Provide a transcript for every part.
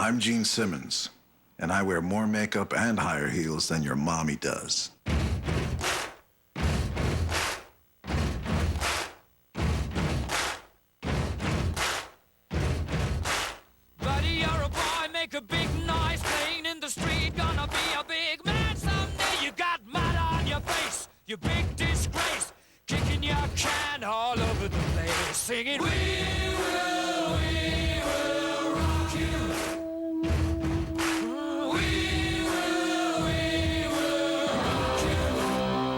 I'm Gene Simmons, and I wear more makeup and higher heels than your mommy does. Buddy, you're a boy, make a big noise, playing in the street, gonna be a big man someday. You got mud on your face, you big disgrace, kicking your can all over the place, singing, we will rock you.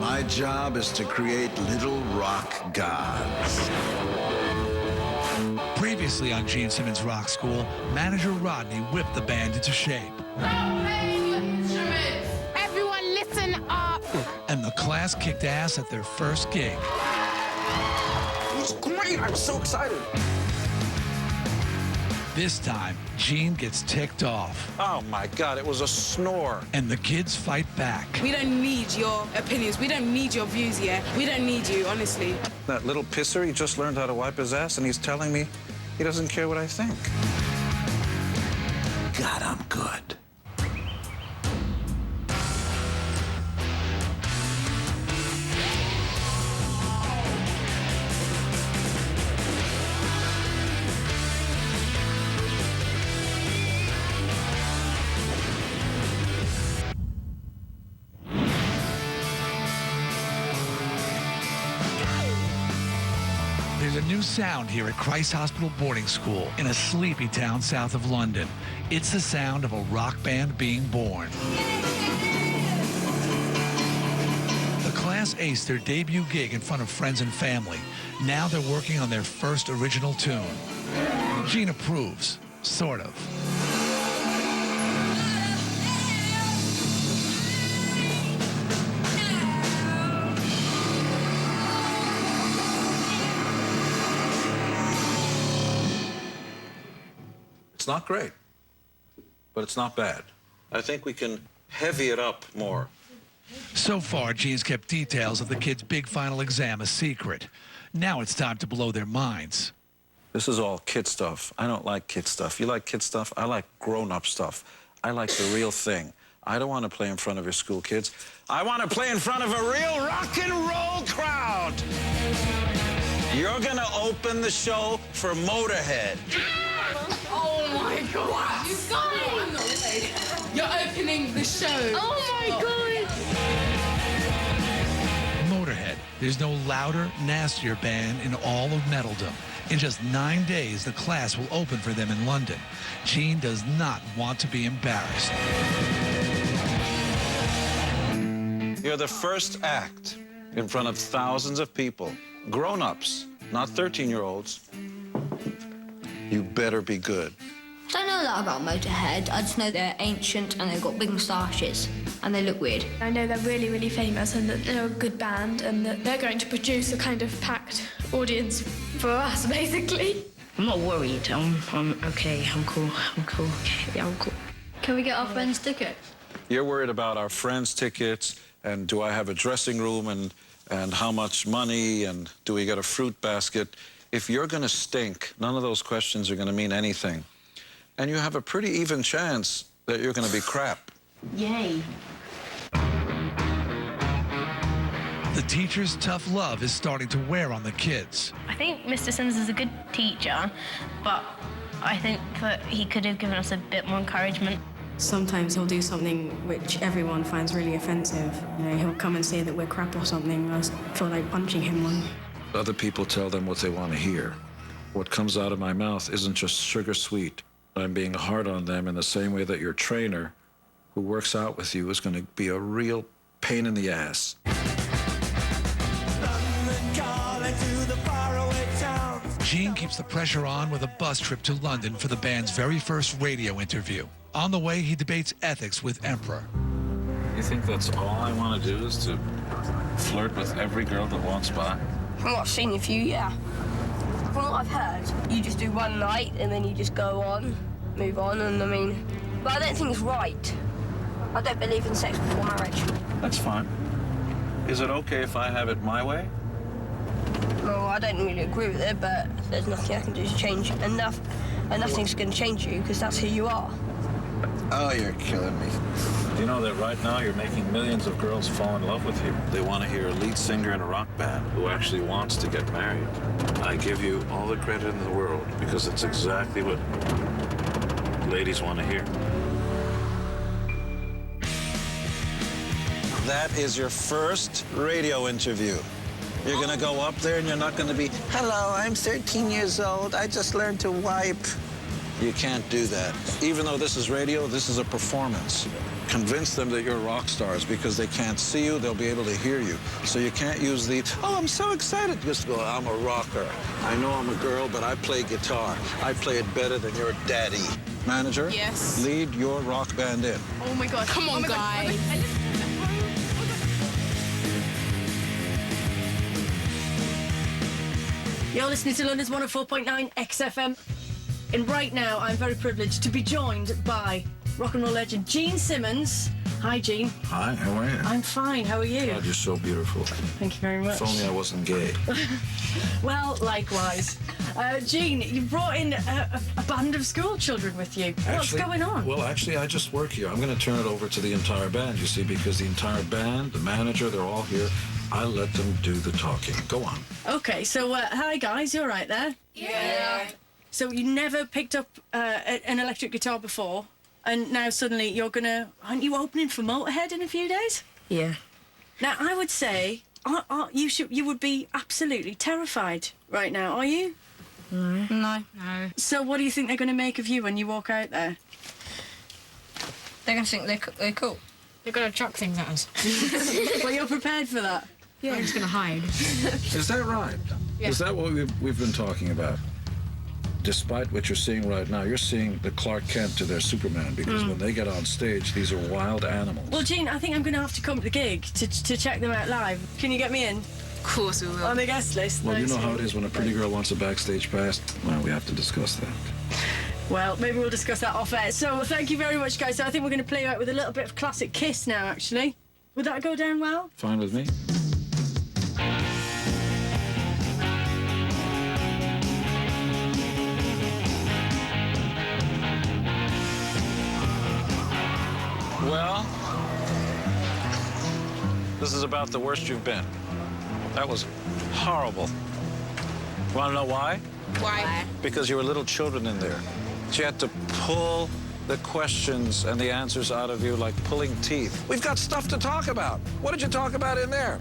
My job is to create little rock gods. Previously on Gene Simmons Rock School, manager Rodney whipped the band into shape. Everyone listen up! And the class kicked ass at their first gig. It was great. I was so excited. This time, Gene gets ticked off. Oh, my God. It was a snore. And the kids fight back. We don't need your opinions. We don't need your views, yeah? We don't need you, honestly. That little pisser, he just learned how to wipe his ass, and he's telling me he doesn't care what I think. God, I'm good. There's a new sound here at Christ Hospital Boarding School in a sleepy town south of London. It's the sound of a rock band being born. The class aced their debut gig in front of friends and family. Now they're working on their first original tune. Gene approves, sort of. It's not great, but it's not bad. I think we can heavy it up more. So far, Gene's kept details of the kids' big final exam a secret. Now it's time to blow their minds. This is all kid stuff. I don't like kid stuff. You like kid stuff? I like grown-up stuff. I like the real thing. I don't want to play in front of your school kids. I want to play in front of a real rock and roll crowd. You're going to open the show for Motorhead. Oh my God! What? You guys! You're opening the show. Oh my God! Motorhead. There's no louder, nastier band in all of metalldom. In just 9 days, the class will open for them in London. Gene does not want to be embarrassed. You're the first act in front of thousands of people, grown-ups, not 13-year-olds. You better be good. I don't know a lot about Motorhead. I just know they're ancient and they've got big moustaches and they look weird. I know they're really, really famous and that they're a good band and that they're going to produce a kind of packed audience for us, basically. I'm not worried. I'm okay. I'm cool. Okay, yeah, I'm cool. Can we get our friends' tickets? You're worried about our friends' tickets and do I have a dressing room and how much money and do we get a fruit basket? If you're going to stink, none of those questions are going to mean anything. And you have a pretty even chance that you're going to be crap. Yay. The teacher's tough love is starting to wear on the kids. I think Mr. Simmons is a good teacher, but I think that he could have given us a bit more encouragement. Sometimes he'll do something which everyone finds really offensive. You know, he'll come and say that we're crap or something. I feel like punching him on. Other people tell them what they want to hear. What comes out of my mouth isn't just sugar sweet. I'm being hard on them in the same way that your trainer, who works out with you, is going to be a real pain in the ass. Gene keeps the pressure on with a bus trip to London for the band's very first radio interview. On the way, he debates ethics with Emperor. You think that's all I want to do is to flirt with every girl that walks by? From what I've seen of you, yeah. From what I've heard, you just do one night and then you just go on, move on, and I mean... But I don't think it's right. I don't believe in sex before marriage. That's fine. Is it okay if I have it my way? Well, I don't really agree with it, but there's nothing I can do to change enough And nothing's going to change you because that's who you are. Oh, you're killing me. Do you know that right now you're making millions of girls fall in love with you? They want to hear a lead singer in a rock band who actually wants to get married. I give you all the credit in the world because it's exactly what ladies want to hear. That is your first radio interview. You're going to go up there and you're not going to be, hello, I'm 13 years old. I just learned to wipe. You can't do that. Even though this is radio, this is a performance. Convince them that you're rock stars because they can't see you, they'll be able to hear you. So you can't use the, oh, I'm so excited. Just go, I'm a rocker. I know I'm a girl, but I play guitar. I play it better than your daddy. Manager? Yes. Lead your rock band in. Oh my God. Come on, guys. You're listening to London's 104.9 XFM. And right now, I'm very privileged to be joined by rock and roll legend Gene Simmons. Hi, Gene. Hi, how are you? I'm fine. How are you? God, you're so beautiful. Thank you very much. If only I wasn't gay. Well, likewise. Gene, you brought in a band of school children with you. What's going on? Well, actually, I just work here. I'm going to turn it over to the entire band, you see, because the entire band, the manager, they're all here. I let them do the talking. Go on. Okay, so hi, guys. You all right there? Yeah. So you never picked up an electric guitar before, and now suddenly you're gonna... Aren't you opening for Motorhead in a few days? Yeah. Now, I would say you would be absolutely terrified right now, are you? No. So what do you think they're going to make of you when you walk out there? They're going to think they're cool. They're going to chuck things at us. Well, you're prepared for that? Yeah. I'm just going to hide. Is that right? Yeah. Is that what we've been talking about? Despite what you're seeing right now, you're seeing the Clark Kent to their Superman, because when they get on stage, these are wild animals. Well, Gene, I think I'm going to have to come to the gig to check them out live. Can you get me in? Of course we will. On the guest list? Well, you Thanks. know how it is when a pretty girl wants a backstage pass. Well, we have to discuss that. Well, maybe we'll discuss that off air. So thank you very much, guys. So I think we're going to play you out with a little bit of classic Kiss now, actually. Would that go down well? Fine with me. Well, this is about the worst you've been. That was horrible. Want to know why? Why? Because you were little children in there. So you had to pull the questions and the answers out of you like pulling teeth. We've got stuff to talk about. What did you talk about in there?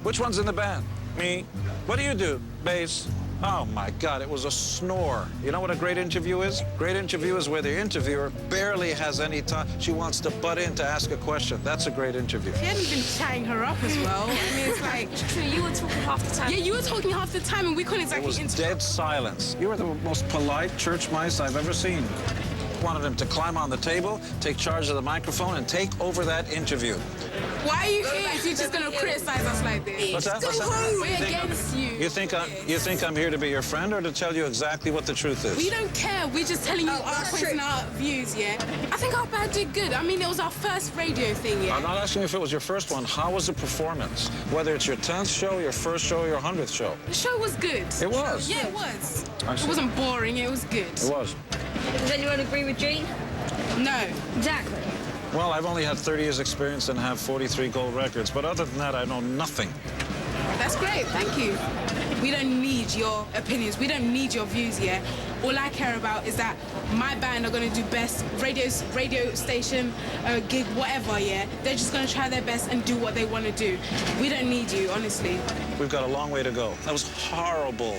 Which one's in the band? Me. What do you do? Bass. Oh, my God, it was a snore. You know what a great interview is? Great interview is where the interviewer barely has any time. She wants to butt in to ask a question. That's a great interview. You hadn't been chatting her up as well. I mean, it's like... True, you were talking half the time. Yeah, you were talking half the time and we couldn't It exactly... was dead silence. You were the most polite church mice I've ever seen. Wanted him to climb on the table, take charge of the microphone, and take over that interview. Why are you here if you're just going to criticize us like this? What's that? What's that? We're against you. You think I'm here to be your friend or to tell you exactly what the truth is? We don't care. We're just telling you our points and our views, yeah? I think our band did good. I mean, it was our first radio thing, yeah? I'm not asking if it was your first one. How was the performance? Whether it's your 10th show, your first show, or your 100th show. The show was good. It was? Yeah, it was. I see. It wasn't boring. It was good. It was. Does anyone agree with Gene? No. Exactly. Well, I've only had 30 years experience and have 43 gold records, but other than that, I know nothing. That's great. Thank you. We don't need your opinions. We don't need your views, yeah? All I care about is that my band are going to do best, radio station, gig, whatever, yeah? They're just going to try their best and do what they want to do. We don't need you, honestly. We've got a long way to go. That was horrible.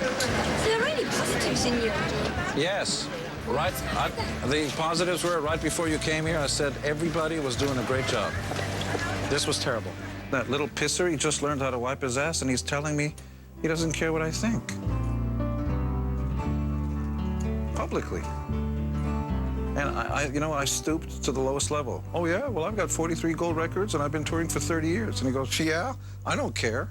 Are there any positives in you? Yes. Right. The positives were right before you came here. I said everybody was doing a great job. This was terrible. That little pisser, he just learned how to wipe his ass, and he's telling me he doesn't care what I think. Publicly. And I stooped to the lowest level. Oh, yeah? Well, I've got 43 gold records, and I've been touring for 30 years. And he goes, yeah? I don't care.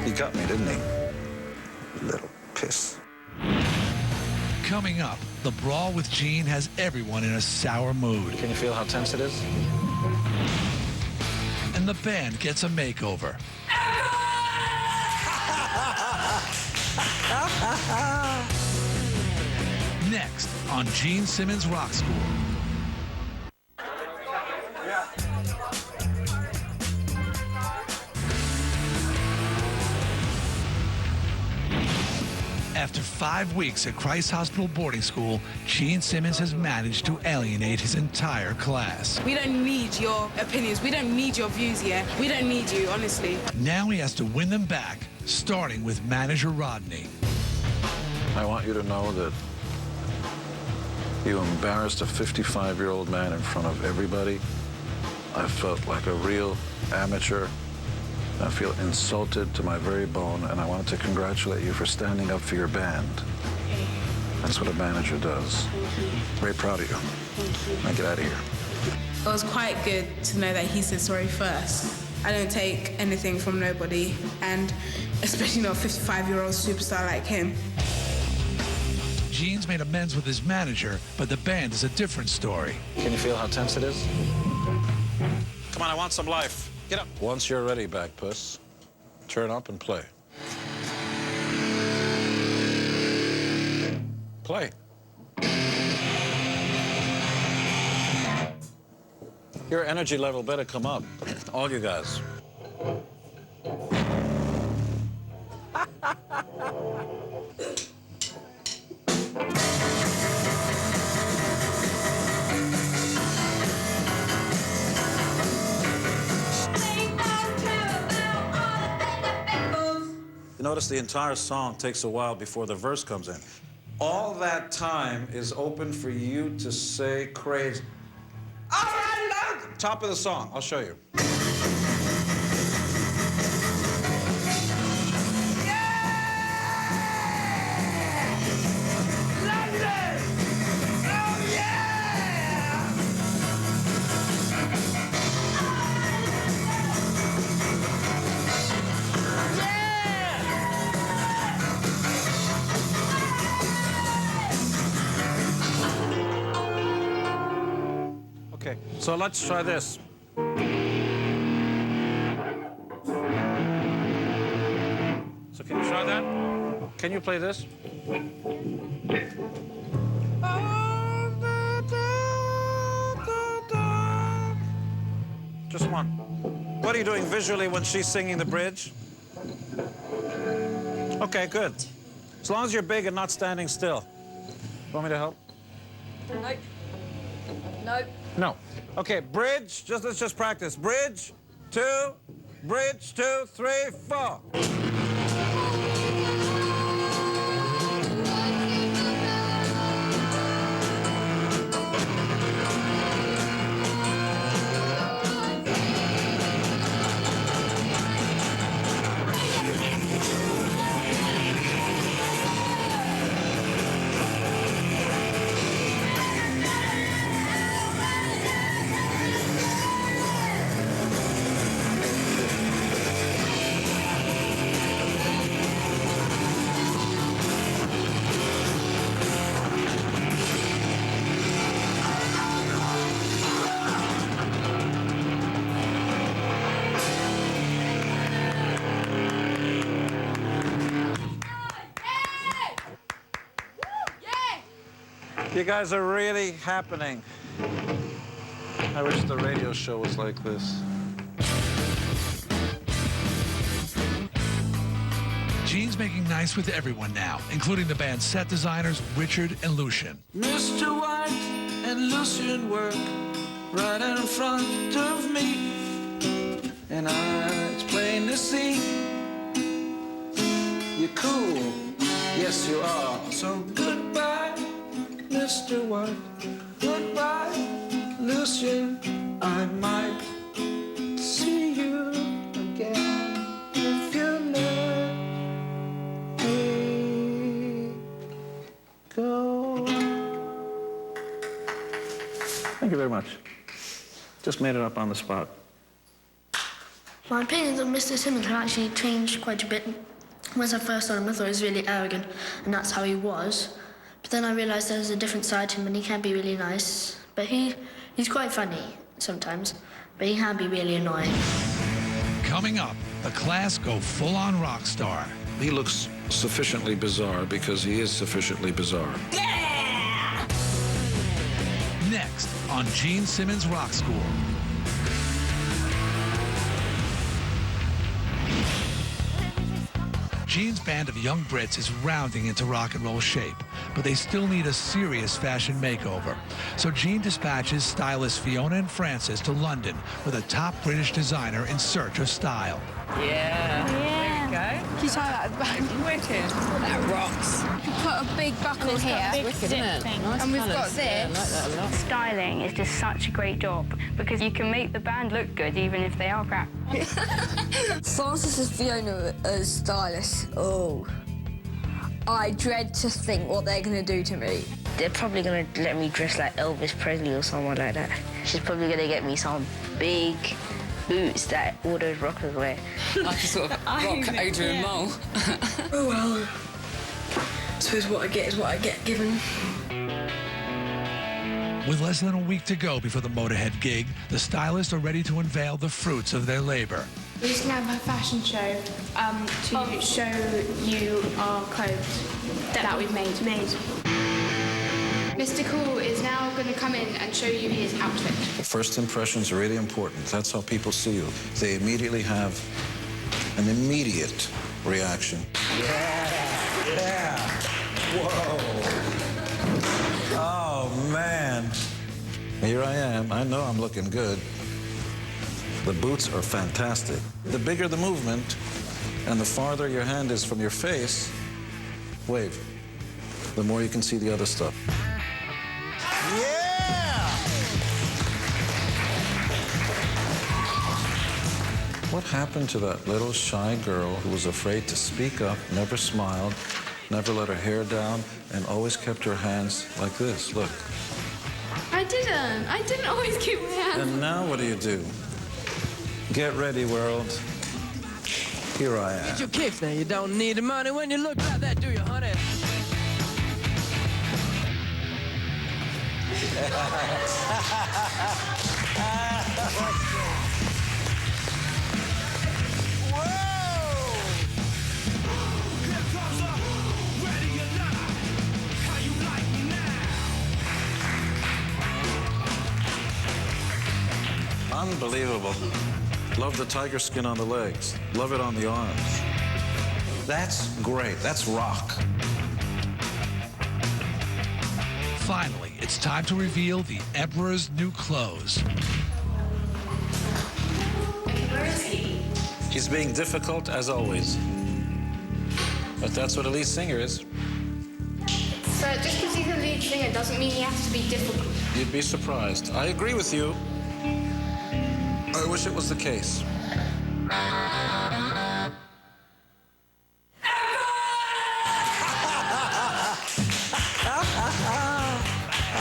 He got me, didn't he? Little piss. Coming up, the brawl with Gene has everyone in a sour mood. Can you feel how tense it is? And the band gets a makeover. Next on Gene Simmons Rock School. After 5 weeks at Christ Hospital boarding school, Gene Simmons has managed to alienate his entire class. We don't need your opinions. We don't need your views, yeah? We don't need you, honestly. Now he has to win them back, starting with manager Rodney. I want you to know that you embarrassed a 55-year-old man in front of everybody. I felt like a real amateur. I feel insulted to my very bone, and I wanted to congratulate you for standing up for your band. That's what a manager does. Very proud of you. Now get out of here. It was quite good to know that he said sorry first. I don't take anything from nobody, and especially not a 55-year-old superstar like him. Gene's made amends with his manager, but the band is a different story. Can you feel how tense it is? Come on, I want some life. Get up. Once you're ready, back puss, turn up and play. Play. Your energy level better come up, all you guys. You notice the entire song takes a while before the verse comes in. All that time is open for you to say crazy. All right, top of the song. I'll show you. Okay, so let's try this. So can you try that? Can you play this? Just one. What are you doing visually when she's singing the bridge? Okay, good. As long as you're big and not standing still. Want me to help? Nope. Nope. No. Okay, bridge. Let's just practice. Bridge, 2, bridge, 2, 3, 4. You guys are really happening. I wish the radio show was like this. Gene's making nice with everyone now, including the band's set designers, Richard and Lucian. Mr. White and Lucian work right in front of me, and it's plain to see you're cool, yes you are. So goodbye, Mr. White, goodbye, Lucian. I might see you again if you let me go. Thank you very much. Just made it up on the spot. My opinions on Mr. Simmons have actually changed quite a bit. When I first saw him, I thought he was really arrogant, and that's how he was. But then I realised there's a different side to him, and he can be really nice. But he's quite funny sometimes, but he can be really annoying. Coming up, the class go full-on rock star. He looks sufficiently bizarre because he is sufficiently bizarre. Next on Gene Simmons Rock School. Gene's band of young Brits is rounding into rock and roll shape, but they still need a serious fashion makeover. So Gene dispatches stylists Fiona and Francis to London with a top British designer in search of style. Yeah. There we go. Can you tie that at the back? Wicked. That rocks. You put a big buckle here. Wicked, isn't it? Nice And we've colours. got this. Yeah, I like that a lot. Styling is just such a great job because you can make the band look good even if they are crap. Francis and Fiona as stylists. Oh, I dread to think what they're going to do to me. They're probably going to let me dress like Elvis Presley or someone like that. She's probably going to get me some big boots that all those rockers wear. Like a sort of rock Adrian Mole. Oh well. I suppose what I get is what I get given. With less than a week to go before the Motorhead gig, the stylists are ready to unveil the fruits of their labor. We're just going to have a fashion show to show you our clothes that we've made. Mr. Cool is now going to come in and show you his outfit. First impressions are really important. That's how people see you. They immediately have an immediate reaction. Yeah. Whoa. Oh, man. Here I am. I know I'm looking good. The boots are fantastic. The bigger the movement and the farther your hand is from your face, wave, the more you can see the other stuff. Yeah! What happened to that little shy girl who was afraid to speak up, never smiled, never let her hair down, and always kept her hands like this? Look. I didn't always keep my hands. And now what do? Get ready, world. Here I am. Get your kicks now. You don't need the money when you look like that, do you, honey? Unbelievable. Love the tiger skin on the legs. Love it on the arms. That's great. That's rock. Finally, it's time to reveal the Emperor's new clothes. Where is he? He's being difficult as always. But that's what a lead singer is. So just because he's a lead singer doesn't mean he has to be difficult. You'd be surprised. I agree with you. I wish it was the case.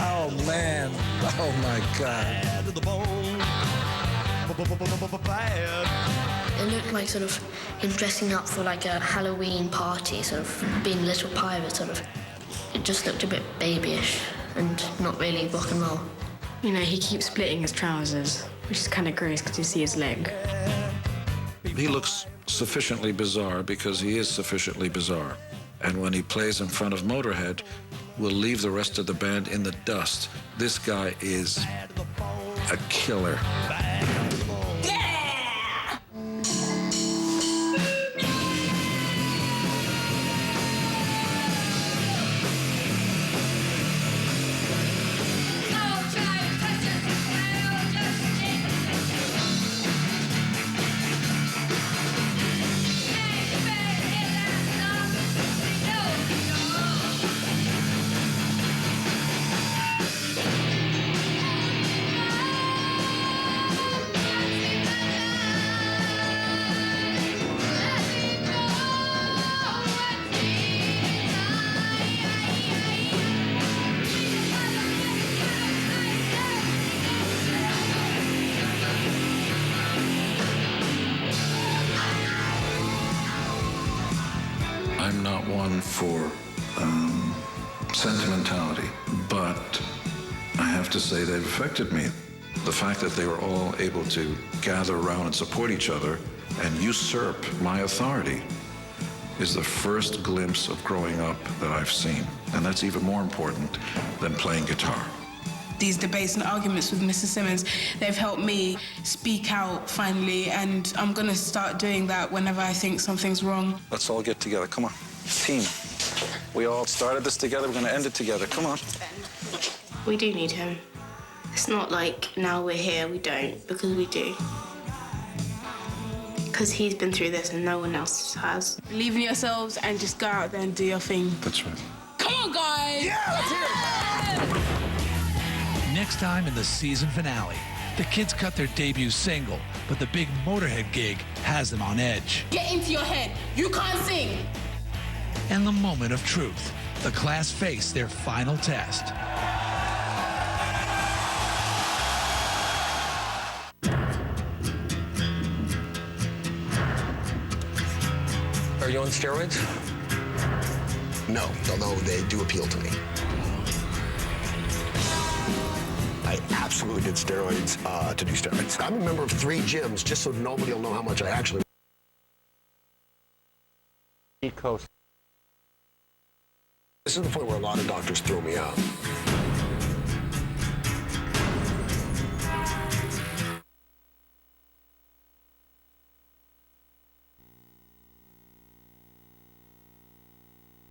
Oh, man. Oh, my God. It looked like sort of him dressing up for like a Halloween party, sort of being a little pirate, sort of. It just looked a bit babyish and not really rock and roll. You know, he keeps splitting his trousers, which is kind of gross because you see his leg. He looks sufficiently bizarre because he is sufficiently bizarre. And when he plays in front of Motorhead, we'll leave the rest of the band in the dust. This guy is a killer. I'm not one for sentimentality, but I have to say they've affected me. The fact that they were all able to gather around and support each other and usurp my authority is the first glimpse of growing up that I've seen. And that's even more important than playing guitar. These debates and arguments with Mr. Simmons, they've helped me speak out finally, and I'm gonna start doing that whenever I think something's wrong. Let's all get together. Come on. Team. We all started this together. We're going to end it together. Come on. We do need him. It's not like now we're here, we don't, because we do. Because he's been through this and no one else has. Believe in yourselves and just go out there and do your thing. That's right. Come on, guys! Yeah, let's hear it! Next time in the season finale, the kids cut their debut single, but the big Motorhead gig has them on edge. Get into your head. You can't sing. And the moment of truth, the class face their final test. Are you on steroids? No, although they do appeal to me. I absolutely did steroids to do steroids. I'm a member of 3 gyms just so nobody will know how much I actually... This is the point where a lot of doctors throw me out.